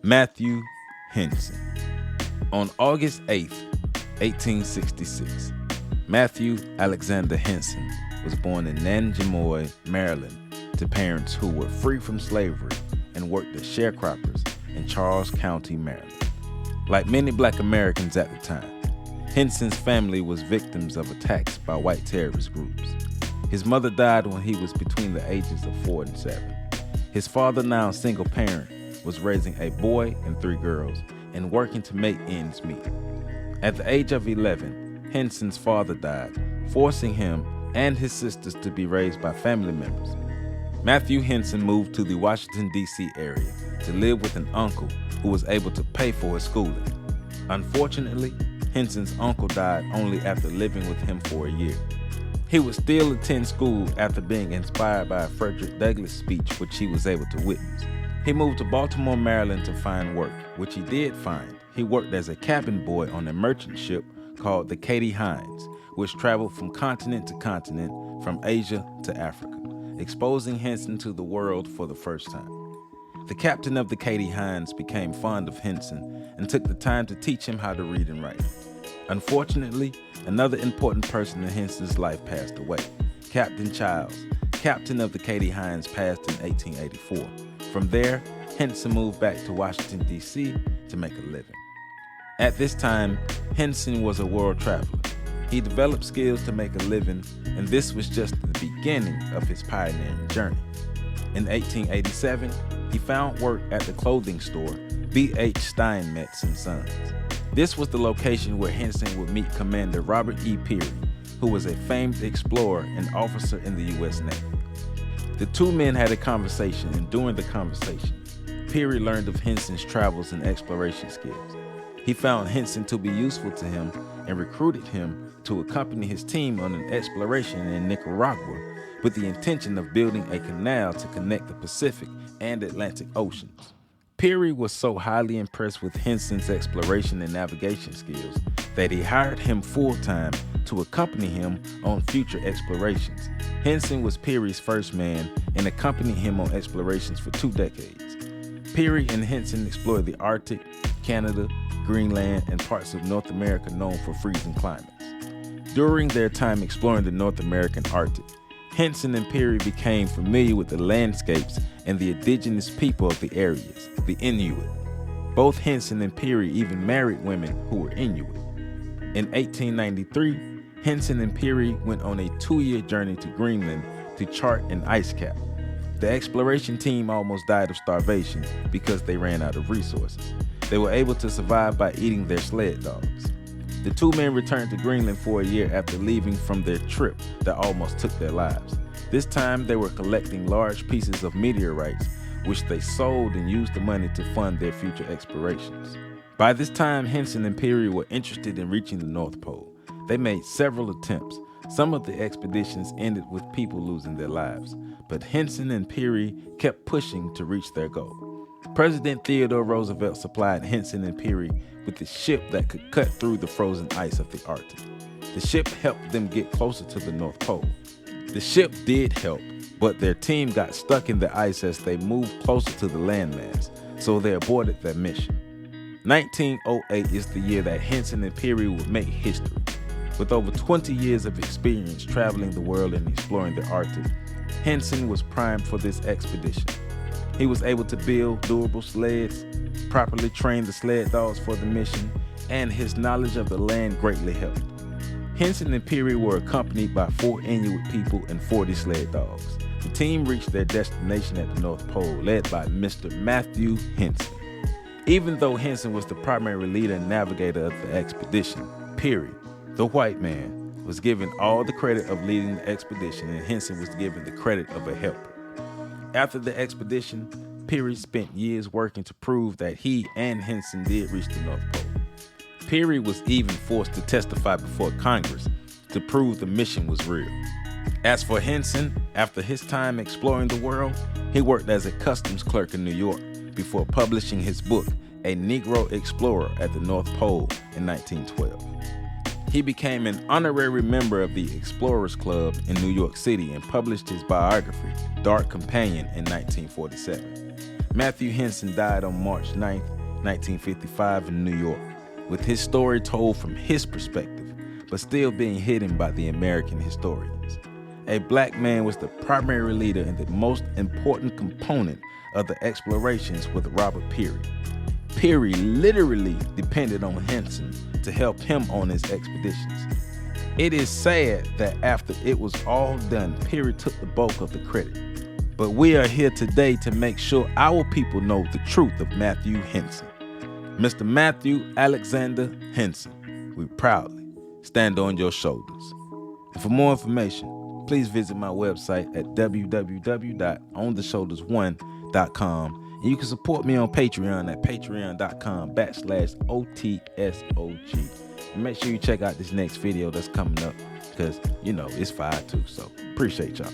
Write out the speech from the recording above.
Matthew Henson. On August 8, 1866, Matthew Alexander Henson was born in Nanjemoy, Maryland, to parents who were free from slavery and worked as sharecroppers in Charles County, Maryland. Like many Black Americans at the time, Henson's family was victims of attacks by white terrorist groups. His mother died when he was between the ages of 4 and 7. His father, now a single parent, was raising a boy and 3 girls and working to make ends meet. At the age of 11, Henson's father died, forcing him and his sisters to be raised by family members. Matthew Henson moved to the Washington, D.C. area to live with an uncle who was able to pay for his schooling. Unfortunately, Henson's uncle died only after living with him for a year. He would still attend school after being inspired by a Frederick Douglass speech which he was able to witness. He moved to Baltimore, Maryland to find work, which he did find. He worked as a cabin boy on a merchant ship called the Katie Hines, which traveled from continent to continent, from Asia to Africa, exposing Henson to the world for the first time. The captain of the Katie Hines became fond of Henson and took the time to teach him how to read and write. Unfortunately, another important person in Henson's life passed away. Captain Childs, captain of the Katie Hines, passed in 1884. From there, Henson moved back to Washington, D.C. to make a living. At this time, Henson was a world traveler. He developed skills to make a living, and this was just the beginning of his pioneering journey. In 1887, he found work at the clothing store B.H. Steinmetz & Sons. This was the location where Henson would meet Commander Robert E. Peary, who was a famed explorer and officer in the U.S. Navy. The two men had a conversation, and during the conversation, Peary learned of Henson's travels and exploration skills. He found Henson to be useful to him and recruited him to accompany his team on an exploration in Nicaragua with the intention of building a canal to connect the Pacific and Atlantic Oceans. Peary was so highly impressed with Henson's exploration and navigation skills that he hired him full-time to accompany him on future explorations. Henson was Peary's first man and accompanied him on explorations for 2 decades. Peary and Henson explored the Arctic, Canada, Greenland, and parts of North America known for freezing climates. During their time exploring the North American Arctic, Henson and Peary became familiar with the landscapes and the indigenous people of the areas, the Inuit. Both Henson and Peary even married women who were Inuit. In 1893, Henson and Peary went on a 2-year journey to Greenland to chart an ice cap. The exploration team almost died of starvation because they ran out of resources. They were able to survive by eating their sled dogs. The 2 men returned to Greenland for a year after leaving from their trip that almost took their lives. This time, they were collecting large pieces of meteorites, which they sold and used the money to fund their future explorations. By this time, Henson and Peary were interested in reaching the North Pole. They made several attempts. Some of the expeditions ended with people losing their lives, but Henson and Peary kept pushing to reach their goal. President Theodore Roosevelt supplied Henson and Peary with a ship that could cut through the frozen ice of the Arctic. The ship helped them get closer to the North Pole. The ship did help, but their team got stuck in the ice as they moved closer to the landmass, so they aborted their mission. 1908 is the year that Henson and Peary would make history. With over 20 years of experience traveling the world and exploring the Arctic, Henson was primed for this expedition. He was able to build durable sleds, properly train the sled dogs for the mission, and his knowledge of the land greatly helped. Henson and Peary were accompanied by 4 Inuit people and 40 sled dogs. The team reached their destination at the North Pole, led by Mr. Matthew Henson. Even though Henson was the primary leader and navigator of the expedition, Peary, the white man, was given all the credit of leading the expedition, and Henson was given the credit of a helper. After the expedition, Peary spent years working to prove that he and Henson did reach the North Pole. Peary was even forced to testify before Congress to prove the mission was real. As for Henson, after his time exploring the world, he worked as a customs clerk in New York before publishing his book, A Negro Explorer, at the North Pole in 1912. He became an honorary member of the Explorers Club in New York City and published his biography, Dark Companion, in 1947. Matthew Henson died on March 9th, 1955 in New York, with his story told from his perspective, but still being hidden by the American historians. A black man was the primary leader and the most important component of the explorations with Robert Peary. Peary literally depended on Henson to help him on his expeditions. It is sad that after it was all done, Peary took the bulk of the credit. But we are here today to make sure our people know the truth of Matthew Henson. Mr. Matthew Alexander Henson, we proudly stand on your shoulders. And for more information, please visit my website at www.ontheshoulders1.com. And you can support me on Patreon at patreon.com/OTSOG. And make sure you check out this next video that's coming up because, it's fire too. So appreciate y'all.